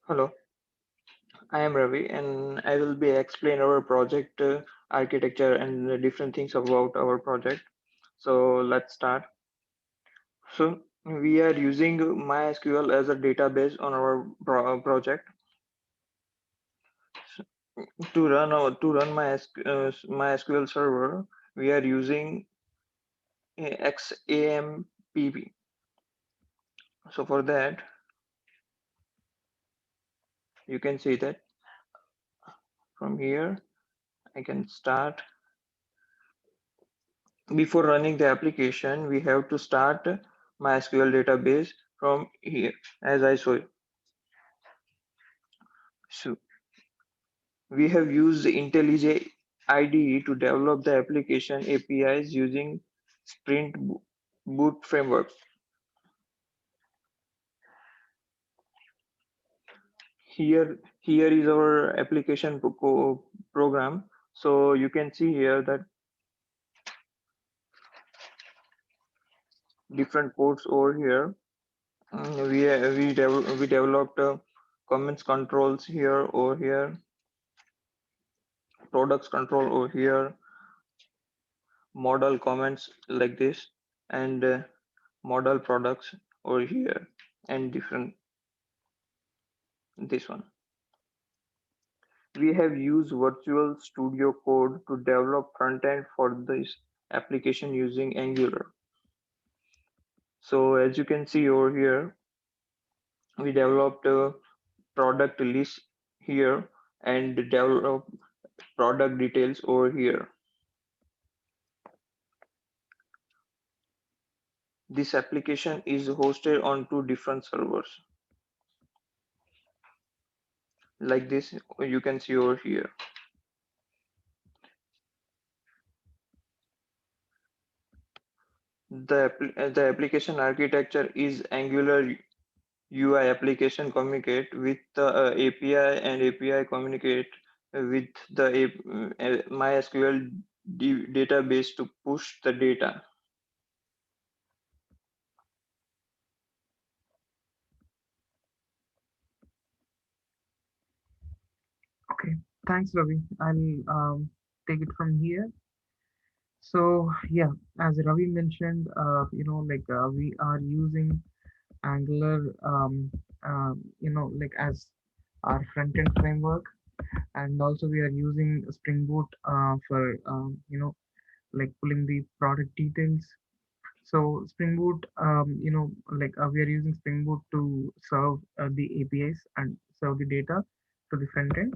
Hello, I am Ravi, and I will be explain our project architecture and the different things about our project. So let's start. So we are using MySQL as a database on our project. To run MySQL server. We are using XAMPP. So for that, you can see that from here I can start. Before running the application, we have to start MySQL database from here, as I saw. So we have used IntelliJ IDE to develop the application APIs using Spring Boot framework. Here is our application program. So you can see here that different codes over here. We developed comments controls here over here, products control over here, model comments like this, and model products over here, and different this one. We have used Virtual Studio Code to develop front end for this application using Angular. So as you can see over here, we developed a product list here and develop product details over here. This application is hosted on two different servers like this you can see over here. The application architecture is Angular UI application communicate with the API and API communicate with the MySQL database to push the data. Okay, thanks, Ravi. I'll take it from here. So yeah, as Ravi mentioned, we are using Angular, as our front end framework, and also we are using Spring Boot for pulling the product details. So Spring Boot, we are using Spring Boot to serve the APIs and serve the data to the front end.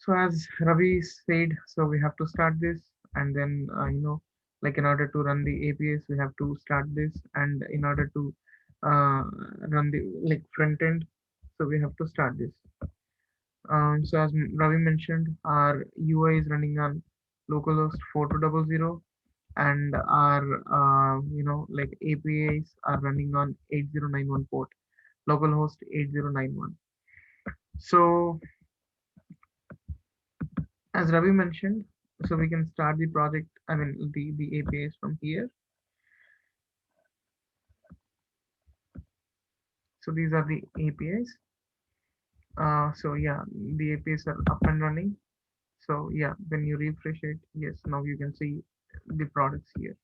So as Ravi said, so we have to start this, and then in order to run the APIs, we have to start this, and in order to run the front end, so we have to start this. So as Ravi mentioned, our UI is running on localhost 4200, and our APIs are running on 8091 port, localhost 8091. So as Ravi mentioned, so we can start the project, I mean the APIs from here. So these are the APIs. So yeah, the APIs are up and running. So yeah, when you refresh it, yes, now you can see the products here.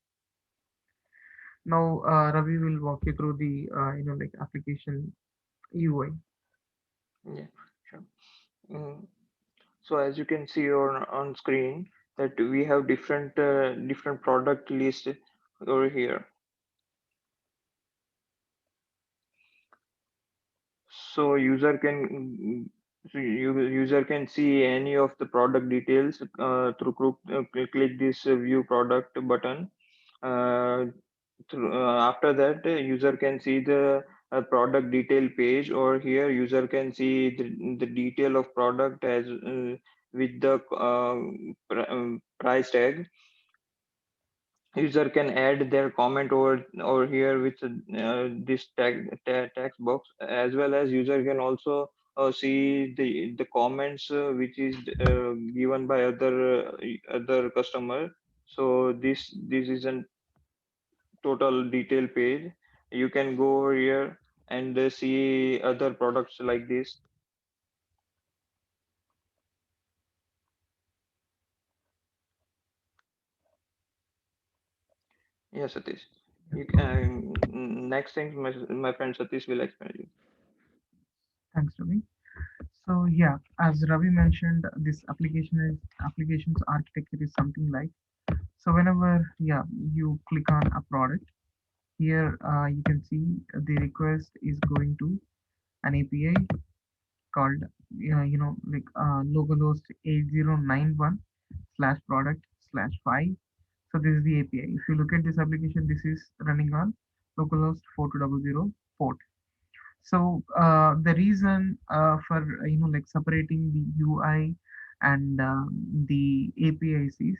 Now Ravi will walk you through the application UI. Yeah, sure. Mm, So as you can see on screen that we have different product list over here. So user can see any of the product details click this view product button. Uh, After that, user can see the product detail page, or here user can see the detail of product as with the price tag. User can add their comment over here with this text box, as well as user can also see the comments which is given by other customer. So this is a total detail page. You can go over here and see other products like this. Yeah, Satish. Yeah, You can, next thing my friend Satish will explain you. thanks, Ravi. So yeah, as Ravi mentioned, this applications architecture is something like, so whenever, yeah, you click on a product here, you can see the request is going to an API called, like localhost 8091 slash product slash 5. So this is the API. If you look at this application, this is running on localhost 4200 port. So the reason for like separating the UI and the APIs is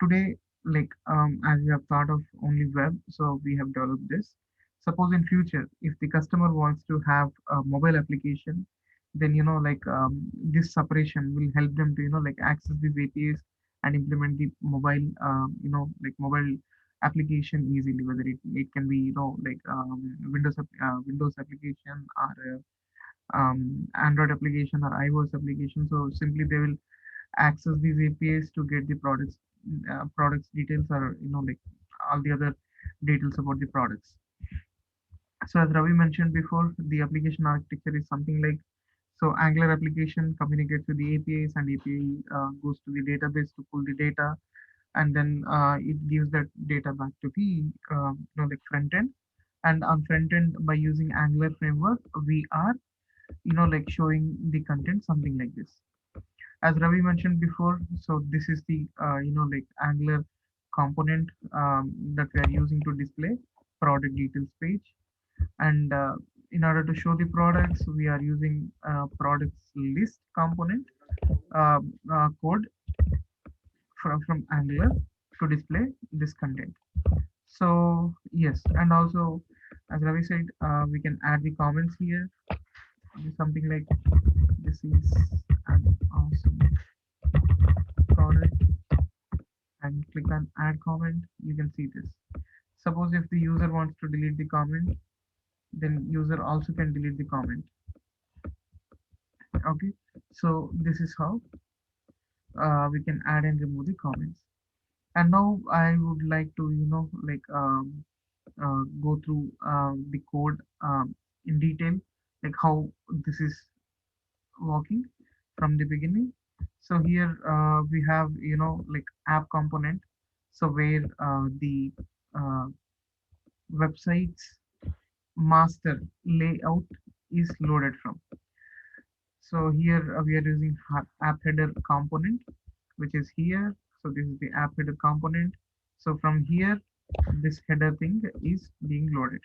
today, like as we have thought of only web, so we have developed this. Suppose in future, if the customer wants to have a mobile application, then like this separation will help them to like access these APIs and implement the mobile like mobile application easily, whether it can be like Windows application or Android application or iOS application. So simply they will access these APIs to get the products details, or like all the other details about the products. So as Ravi mentioned before, the application architecture is something like, so Angular application communicates with the APIs, and API goes to the database to pull the data, and then it gives that data back to the like front end. And on front end, by using Angular framework, we are like showing the content something like this. As Ravi mentioned before, so this is the like Angular component that we are using to display product details page. And in order to show the products, we are using products list component uh, code from Angular to display this content. So yes, and also as Ravi said, we can add the comments here. Something like, this is an awesome product, and click on add comment. You can see this. Suppose if the user wants to delete the comment, then user also can delete the comment. Okay, so this is how we can add and remove the comments. And now I would like to like go through the code in detail, like how this is working from the beginning. So here we have like app component, so where the uh, website's master layout is loaded from. So here we are using app header component, which is here. So this is the app header component. So from here, this header thing is being loaded.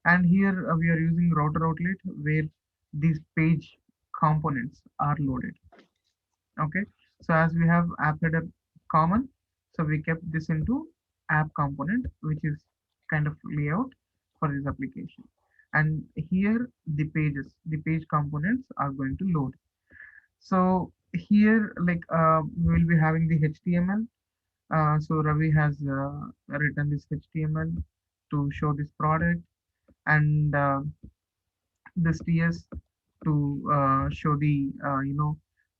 And here we are using router outlet, where these page components are loaded. Okay. So as we have app header common, so we kept this into app component, which is kind of layout for this application. And here the page components are going to load. So here, like we will be having the HTML. So Ravi has written this HTML to show this product, and this TS to show the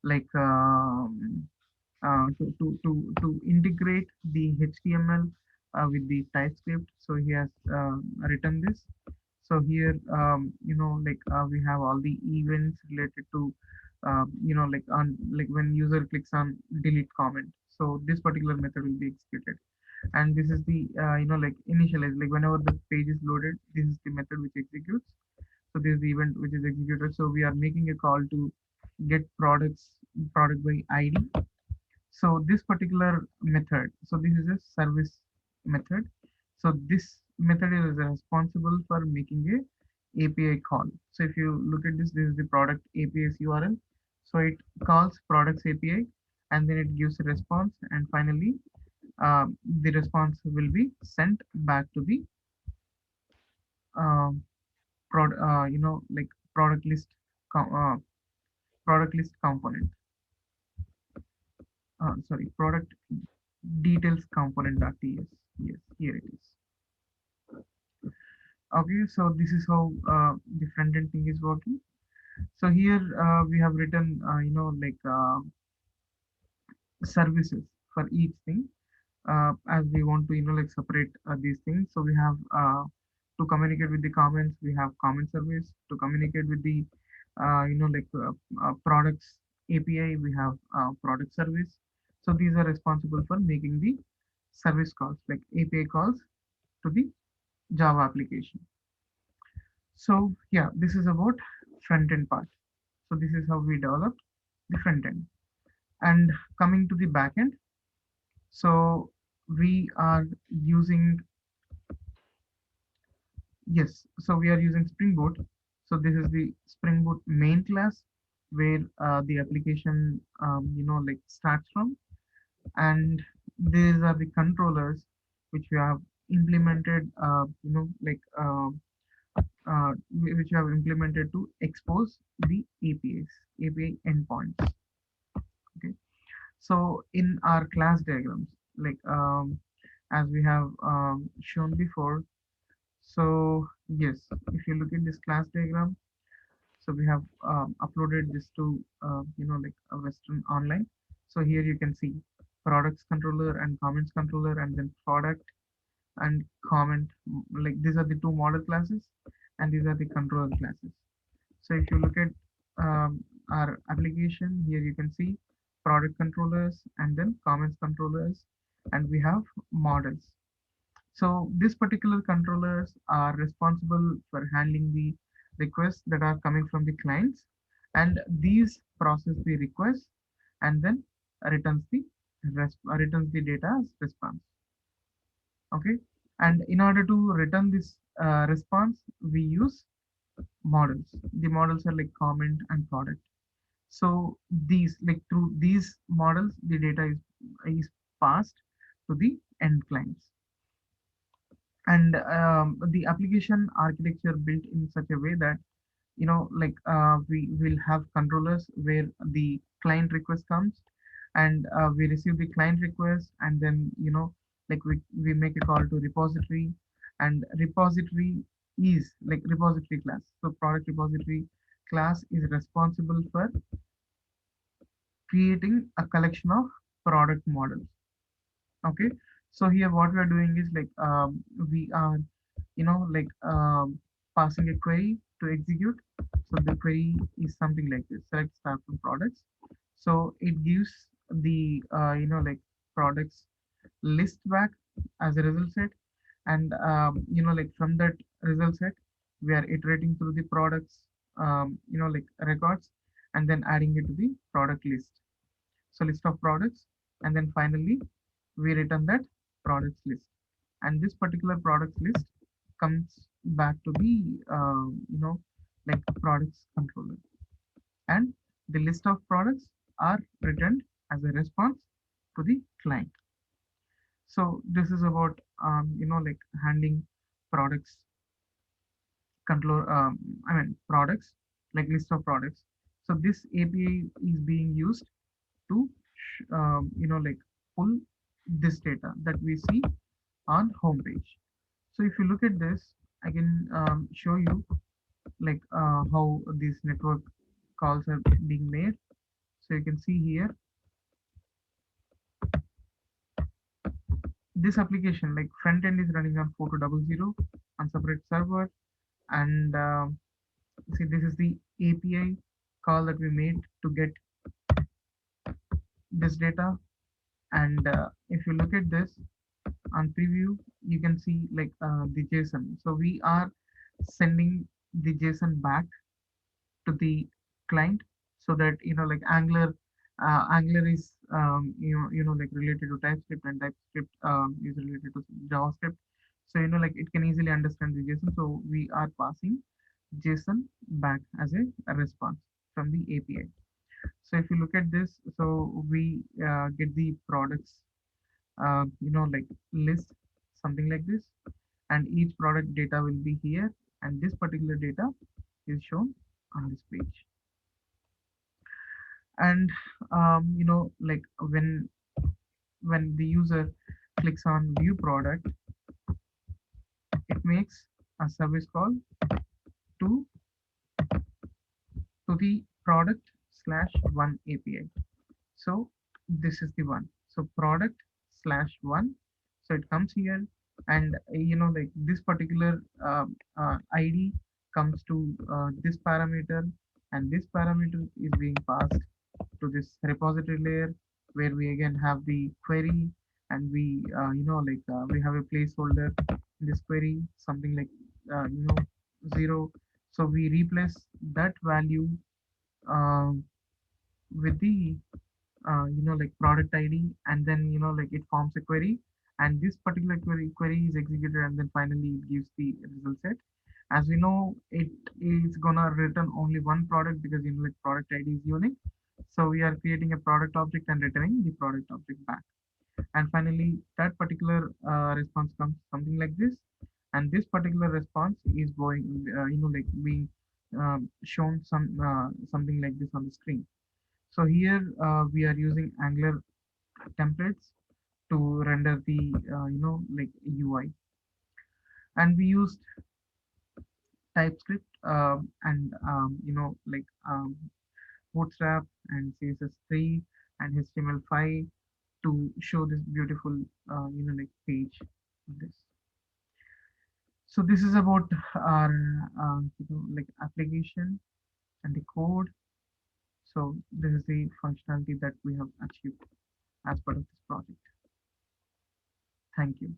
like to integrate the HTML with the TypeScript. So he has written this. So here, like we have all the events related to, like on like when user clicks on delete comment. So this particular method will be executed, and this is the like initialize. Like whenever the page is loaded, this is the method which executes. So this is the event which is executed. So we are making a call to get product by ID. So this particular method, so this is a service method. So this method is responsible for making a API call. So if you look at this, this is the product API's URL. So it calls products API, and then it gives a response, and finally the response will be sent back to the um, like product list product list component. Sorry, product details component.ts. Yes, here it is. Okay, so this is how the front end thing is working. So here we have written, like services for each thing, as we want to, like separate these things. So we have to communicate with the comments, we have comment service. To communicate with the, like products API, we have product service. So these are responsible for making the service calls, like API calls to the Java application. So yeah, this is about front end part. So this is how we developed the front end. And coming to the back end, so we are using, yes, so we are using Spring Boot. So this is the Spring Boot main class where the application, like starts from, and these are the controllers which we have implemented, which we have implemented to expose the API endpoints. Okay. So in our class diagrams, like as we have shown before, so yes, if you look at this class diagram, so we have uploaded this to like a Western online. So here you can see products controller and comments controller, and then product and comment. Like these are the two model classes, and these are the controller classes. So if you look at our application, here you can see product controllers and then comments controllers, and we have models. So these particular controllers are responsible for handling the requests that are coming from the clients, and these process the request and then returns the returns the data as response. Okay, and in order to return this response, we use models. The models are like comment and product. So these, like through these models, the data is passed to the end clients. And the application architecture built in such a way that, like we will have controllers where the client request comes, and we receive the client request, and then like we make a call to repository, and repository is like repository class. So product repository class is responsible for creating a collection of product models. Okay, so here what we are doing is like we are like passing a query to execute. So the query is something like this: select star from products. So it gives the like products list back as a result set, and like from that result set we are iterating through the products, like records, and then adding it to the product list. So list of products, and then finally we return that products list, and this particular products list comes back to the like products controller, and the list of products are returned as a response to the client. So this is about like handling products control, I mean products, like list of products. So this API is being used to like pull this data that we see on homepage. So if you look at this, I can show you like how these network calls are being made. So you can see here this application, like front end is running on 4200 on separate server, and see this is the API call that we made to get this data. And if you look at this on preview, you can see like the JSON. So we are sending the JSON back to the client, so that like Angular is like related to TypeScript, and TypeScript is related to JavaScript. So like it can easily understand the JSON. So we are passing JSON back as a response from the API. So if you look at this, so we get the products, like list, something like this, and each product data will be here, and this particular data is shown on this page. And like when the user clicks on view product, it makes a service call to the product slash one API. So this is the one. So product slash one. So it comes here, and like this particular ID comes to this parameter, and this parameter is being passed to this repository layer, where we again have the query, and we have a placeholder in this query, something like 0. So we replace that value uh, with the like product ID, and then like it forms a query, and this particular query is executed, and then finally it gives the result set. As we know, it is gonna return only one product, because like product ID is unique. So we are creating a product object and returning the product object back. And finally that particular response comes something like this, and this particular response is going like being shown something like this on the screen. So here we are using Angular templates to render the like UI, and we used TypeScript and like Bootstrap and CSS3 and HTML5 to show this beautiful like page of this. So this is about our like application and the code. So this is the functionality that we have achieved as part of this project. Thank you.